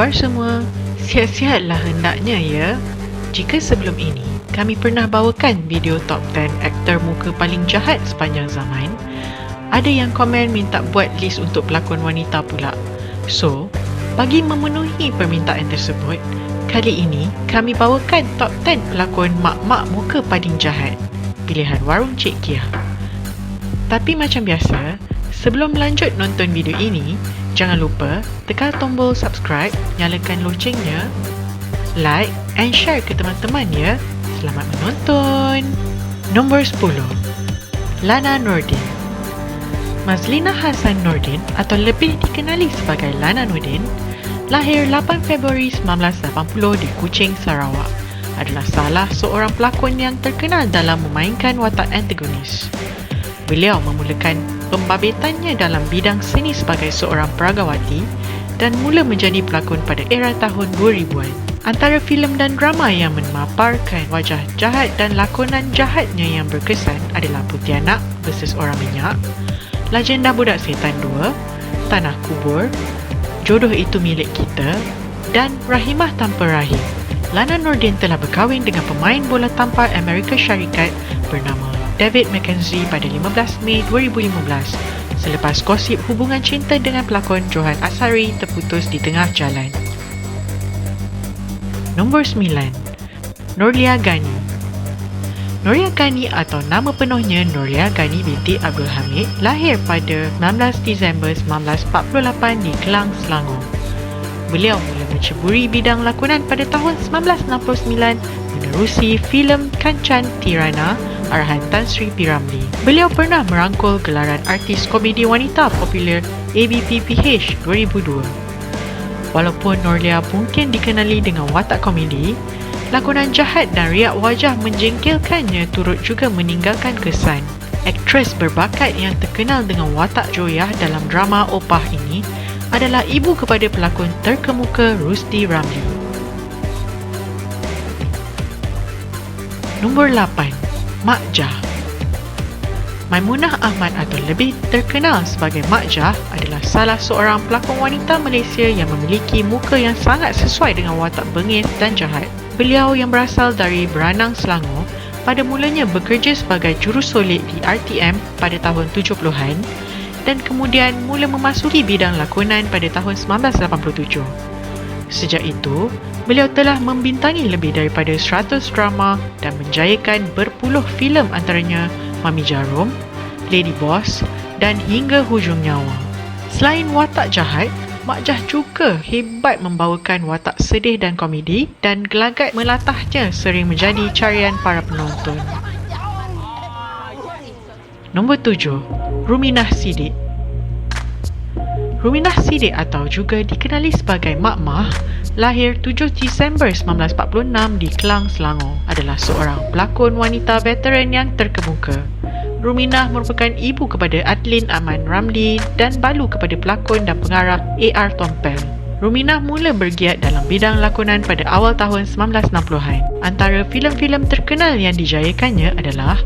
khabar semua? Sihat-sihatlah hendaknya ya. Jika sebelum ini kami pernah bawakan video top 10 aktor muka paling jahat sepanjang zaman, ada yang komen minta buat list untuk pelakon wanita pula. So, bagi memenuhi permintaan tersebut, kali ini kami bawakan top 10 pelakon mak-mak muka paling jahat, pilihan Warung Cik Kia. Tapi macam biasa, sebelum lanjut nonton video ini, jangan lupa tekan tombol subscribe, nyalakan loncengnya, like and share ke teman-teman ya. Selamat menonton. Nombor 10, Lana Nordin. Mazlina Hassan Nordin atau lebih dikenali sebagai Lana Nordin, lahir 8 Februari 1980 di Kuching, Sarawak, adalah salah seorang pelakon yang terkenal dalam memainkan watak antagonis. Beliau memulakan pembabitannya dalam bidang seni sebagai seorang peragawati dan mula menjadi pelakon pada era tahun 2000-an. Antara filem dan drama yang memaparkan wajah jahat dan lakonan jahatnya yang berkesan adalah Pontianak vs Orang Minyak, Legenda Budak Setan 2, Tanah Kubur, Jodoh Itu Milik Kita dan Rahimah Tanpa Rahim. Lana Nordin telah berkahwin dengan pemain bola tampar Amerika Syarikat bernama David Mackenzie pada 15 Mei 2015 selepas gosip hubungan cinta dengan pelakon Johan Asari terputus di tengah jalan. Nombor 9, Nurlia Ghani. Nurlia Ghani atau nama penuhnya Nurlia Ghani binti Abdul Hamid lahir pada 19 Disember 1948 di Kelang, Selangor. Beliau mula menceburi bidang lakonan pada tahun 1969 menerusi filem Kancan Tirana arahan Tan Sri P. Ramlee. Beliau pernah merangkul gelaran artis komedi wanita popular ABPPH 2002. Walaupun Nurlia mungkin dikenali dengan watak komedi, lakonan jahat dan riak wajah menjengkelkannya turut juga meninggalkan kesan. Aktris berbakat yang terkenal dengan watak joyah dalam drama Opah ini adalah ibu kepada pelakon terkemuka Rusdi Ramlee. Nombor 8, Mak Jah. Maimunah Ahmad atau lebih terkenal sebagai Mak Jah adalah salah seorang pelakon wanita Malaysia yang memiliki muka yang sangat sesuai dengan watak bengis dan jahat. Beliau yang berasal dari Beranang, Selangor, pada mulanya bekerja sebagai jurusolek di RTM pada tahun 70-an dan kemudian mula memasuki bidang lakonan pada tahun 1987. Sejak itu, beliau telah membintangi lebih daripada 100 drama dan menjayakan berpuluh filem antaranya Mami Jarum, Lady Boss dan hingga Hujung Nyawa. Selain watak jahat, Mak Jah juga hebat membawakan watak sedih dan komedi dan gelagat melatahnya sering menjadi carian para penonton. Nombor 7, Ruminah Siddiq. Ruminah Siddiq atau juga dikenali sebagai Mak Mah, lahir 7 Disember 1946 di Kelang, Selangor, adalah seorang pelakon wanita veteran yang terkemuka. Ruminah merupakan ibu kepada Adlin Aman Ramlee dan balu kepada pelakon dan pengarah A.R. Tompel. Ruminah mula bergiat dalam bidang lakonan pada awal tahun 1960-an. Antara filem-filem terkenal yang dijayakannya adalah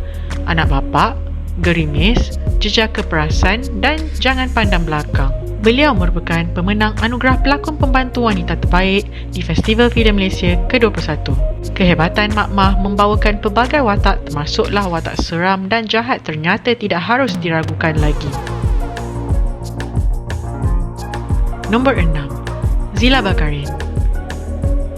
Anak Bapak, Gerimis, Jejak Keperasan dan Jangan Pandang Belakang. Beliau merupakan pemenang anugerah pelakon pembantu wanita terbaik di Festival Filem Malaysia ke-21. Kehebatan Mak Mah membawakan pelbagai watak termasuklah watak seram dan jahat ternyata tidak harus diragukan lagi. Nombor 6, Zila Bakarin.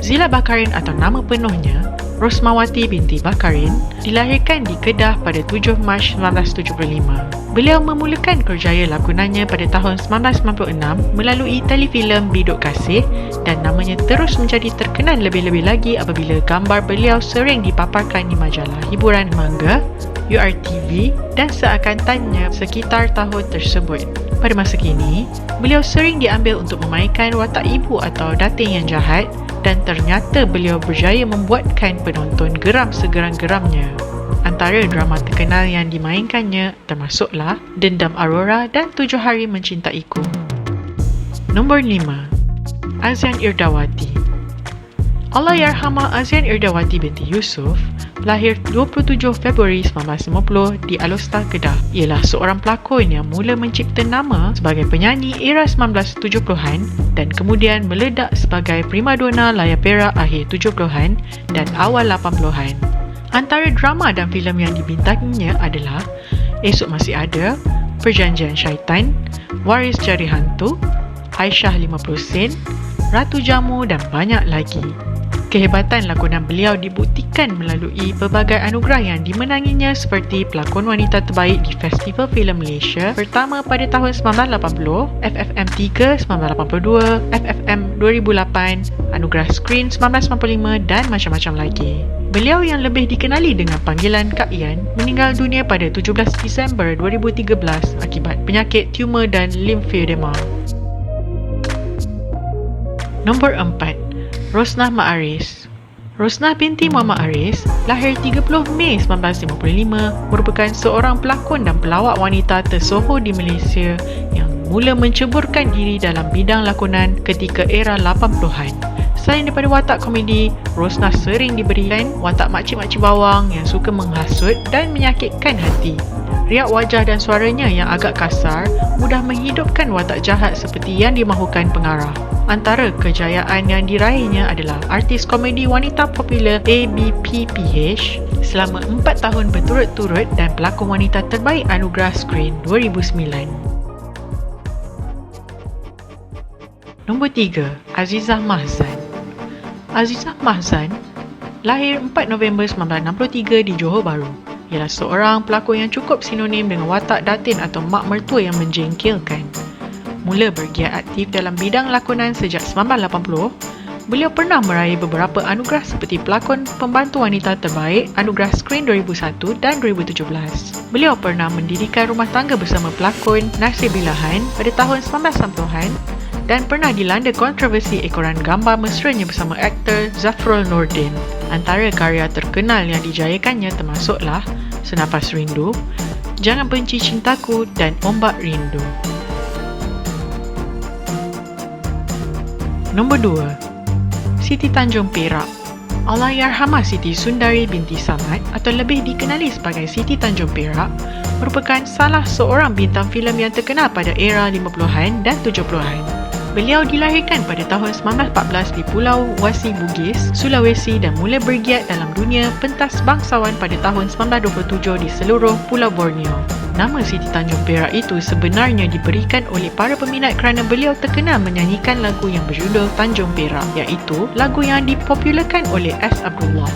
Zila Bakarin atau nama penuhnya Rosmawati binti Bakarin dilahirkan di Kedah pada 7 Mac 1975. Beliau memulakan kerjaya lakonannya pada tahun 1996 melalui telefilem Biduk Kasih dan namanya terus menjadi terkenal lebih-lebih lagi apabila gambar beliau sering dipaparkan di majalah hiburan Mangga, URTV dan seakantannya sekitar tahun tersebut. Pada masa kini, beliau sering diambil untuk memainkan watak ibu atau dating yang jahat dan ternyata beliau berjaya membuatkan penonton geram segeram-geramnya. Antara drama terkenal yang dimainkannya termasuklah Dendam Aurora dan 7 Hari Mencintaiku. Nombor 5, Azian Irdawati. Allahyarhamah Azian Irdawati binti Yusof lahir 27 Februari 1950 di Alostar, Kedah. Ialah seorang pelakon yang mula mencipta nama sebagai penyanyi era 1970-an dan kemudian meledak sebagai primadona layar perak akhir 70-an dan awal 80-an. Antara drama dan filem yang dibintanginya adalah Esok Masih Ada, Perjanjian Syaitan, Waris Jari Hantu, Aisyah 50 Sen, Ratu Jamu dan banyak lagi. Kehebatan lakonan beliau dibuktikan melalui pelbagai anugerah yang dimenanginya seperti pelakon wanita terbaik di Festival Filem Malaysia pertama pada tahun 1980, FFM 3 1982, FFM 2008, Anugerah Skrin 1995 dan macam-macam lagi. Beliau yang lebih dikenali dengan panggilan Kak Ian meninggal dunia pada 17 Disember 2013 akibat penyakit tumor dan limfedema. Nombor 4. Rosnah Mak Aris. Rosnah binti Muhammad Aris lahir 30 Mei 1955 merupakan seorang pelakon dan pelawak wanita tersohor di Malaysia yang mula menceburkan diri dalam bidang lakonan ketika era 80-an. Selain daripada watak komedi, Rosnah sering diberikan watak makcik-makcik bawang yang suka menghasut dan menyakitkan hati. Riak wajah dan suaranya yang agak kasar mudah menghidupkan watak jahat seperti yang dimahukan pengarah. Antara kejayaan yang diraihnya adalah artis komedi wanita popular ABPPH selama 4 tahun berturut-turut dan pelakon wanita terbaik Anugerah Skrin 2009. Nombor 3. Azizah Mahzan. Azizah Mahzan lahir 4 November 1963 di Johor Bahru. Ialah seorang pelakon yang cukup sinonim dengan watak datin atau mak mertua yang menjengkelkan. Mula bergiat aktif dalam bidang lakonan sejak 1980, beliau pernah meraih beberapa anugerah seperti pelakon pembantu wanita terbaik Anugerah Skrin 2001 dan 2017. Beliau pernah mendirikan rumah tangga bersama pelakon Nasir Bilahan pada tahun 1990-an dan pernah dilanda kontroversi ekoran gambar mesranya bersama aktor Zafrul Nordin. Antara karya terkenal yang dijayakannya termasuklah Senapas Rindu, Jangan Benci Cintaku dan Ombak Rindu. Nombor 2. Siti Tanjung Perak. Allahyarhamah Siti Sundari binti Samad atau lebih dikenali sebagai Siti Tanjung Perak merupakan salah seorang bintang filem yang terkenal pada era 50-an dan 70-an. Beliau dilahirkan pada tahun 1914 di Pulau Wasi Bugis, Sulawesi dan mula bergiat dalam dunia pentas bangsawan pada tahun 1927 di seluruh Pulau Borneo. Nama Siti Tanjung Perak itu sebenarnya diberikan oleh para peminat kerana beliau terkenal menyanyikan lagu yang berjudul Tanjung Perak, iaitu lagu yang dipopularkan oleh S. Abdullah.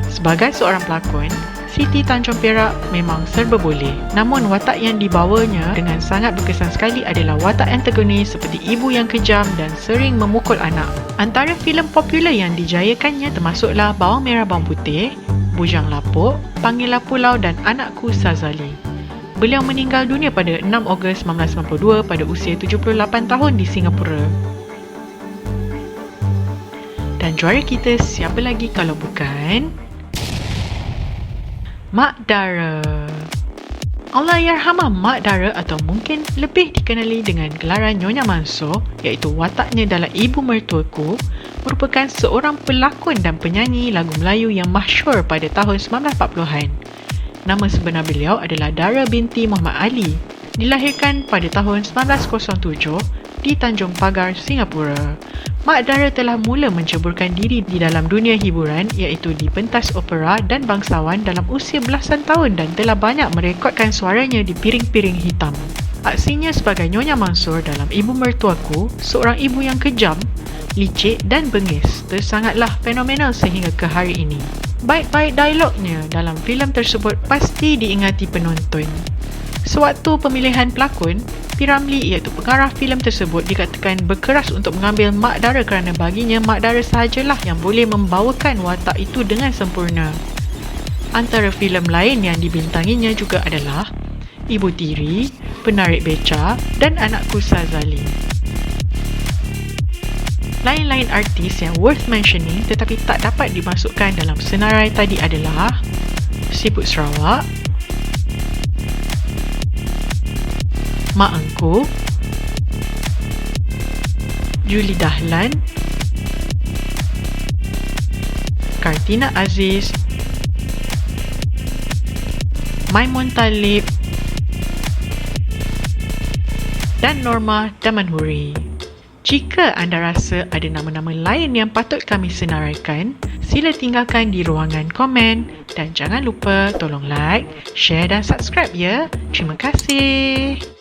Sebagai seorang pelakon, Siti Tanjung Perak memang serba boleh. Namun watak yang dibawanya dengan sangat berkesan sekali adalah watak antagonis seperti ibu yang kejam dan sering memukul anak. Antara filem popular yang dijayakannya termasuklah Bawang Merah Bawang Putih, Bujang Lapuk, Panggilan Pulau dan Anakku Sazali. Beliau meninggal dunia pada 6 Ogos 1992 pada usia 78 tahun di Singapura. Dan juara kita siapa lagi kalau bukan Mak Dara. Allahyarhamah Mak Dara atau mungkin lebih dikenali dengan gelaran Nyonya Mansor, iaitu wataknya dalam Ibu Mertuaku, merupakan seorang pelakon dan penyanyi lagu Melayu yang masyhur pada tahun 1940-an. Nama sebenar beliau adalah Dara binti Muhammad Ali. Dilahirkan pada tahun 1907 di Tanjung Pagar, Singapura. Mak Dara telah mula menceburkan diri di dalam dunia hiburan iaitu di pentas opera dan bangsawan dalam usia belasan tahun dan telah banyak merekodkan suaranya di piring-piring hitam. Aksinya sebagai Nyonya Mansor dalam Ibu Mertuaku, seorang ibu yang kejam, licik dan bengis, tersangatlah fenomenal sehingga ke hari ini. Baik-baik dialognya dalam filem tersebut pasti diingati penonton. Sewaktu pemilihan pelakon, P. Ramlee iaitu pengarah filem tersebut dikatakan berkeras untuk mengambil Mak Dara kerana baginya Mak Dara sahajalah yang boleh membawakan watak itu dengan sempurna. Antara filem lain yang dibintanginya juga adalah Ibu Tiri, Penarik Beca dan Anakku Sazali. Lain-lain artis yang worth mentioning tetapi tak dapat dimasukkan dalam senarai tadi adalah Siput Sarawak, Mak Engku, Julie Dahlan, Kartina Aziz, Maimun Talib dan Norma Damanhuri. Jika anda rasa ada nama-nama lain yang patut kami senaraikan, sila tinggalkan di ruangan komen dan jangan lupa tolong like, share dan subscribe ya. Terima kasih.